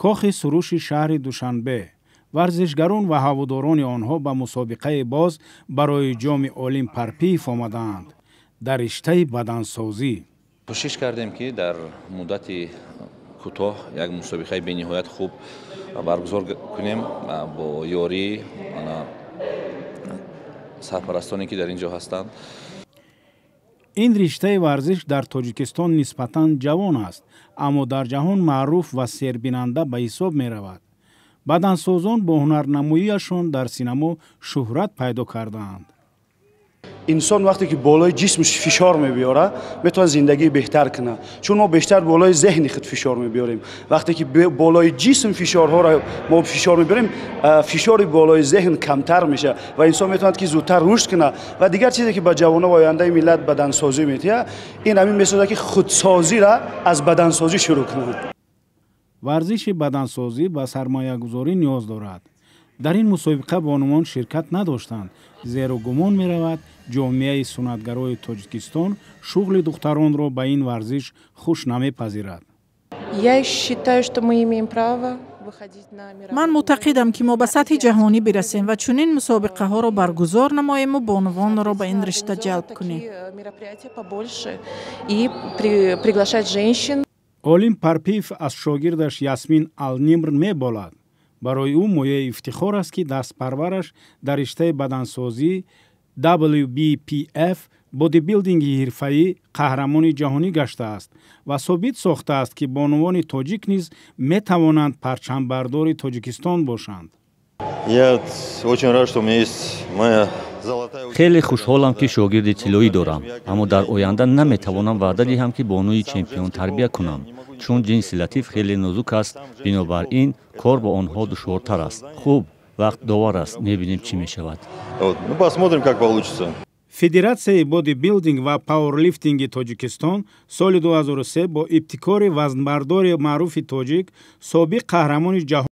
کاخ سروش شهر دوشنبه ورزشگران و هواداران آنها به مسابقه باز برای جام المپیک آمدند در رشته بدنسازی. کوشش کردیم که در مدت کوتاه یک مسابقه بی‌نهایت خوب برگزار کنیم با یاری سرپرستانی که در اینجا هستند. این رشته ورزش در تاجیکستان نسبتاً جوان است، اما در جهان معروف و سربیننده به حساب می رود. بدنسازان با هنرنماییشان در سینما شهرت پیدا کردند. انسان وقتی که بالای جسمش فشار میبیاره میتونه زندگی بهتر کنه، چون ما بیشتر بالای ذهن خود فشار میبیاریم. وقتی که بالای جسم فشارها را ما فشار میبریم، فشار بالای ذهن کمتر میشه و انسان میتونه که زودتر رشد کنه. و دیگر چیزی که به جوانان و آینده ملت بدنسازی میده، این همین میسازه که خودسازی را از بدنسازی شروع کنند. ورزش بدنسازی به سرمایه‌گذاری نیاز دارد. در این مسابقه بانوان شرکت نداشتند، زیرا گمان می رود جامعه سنتگرای تاجیکستان شغل دختران را به این ورزش خوش نمی‌پذیرد. من معتقدم که ما به سطح جهانی برسیم و چنین مسابقه ها را برگزار نماییم و بانوان را به این رشته جلب کنیم. عالم پرپیف از شاگردش یاسمین النمر می‌بالد. برای او مویه افتخار است که دست پرورش در رشته بدنسازی WBPF بودی بیلدینگ حرفه‌ای قهرمان جهانی گشته است و ثابت ساخته است که بانوان تاجیک نیز می توانند پرچم بردار تاجیکستان باشند. خیلی خوشحالم که شاگرد طلایی دارم، اما در آینده نمیتوانم وعده دهم که بانوی چمپیون تربیت کنم، چون جنس لطیف خیلی نازک است. بنابراین کار با آنها دشوارتر است. خوب، وقت داور است، میبینیم چی میشود. فدراسیای بودی بیلدینگ و پاورلیفتینگ تاجیکستان سال 2003 با ابتکار وزنبردار معروف تاجیک سابق قهرمان جهان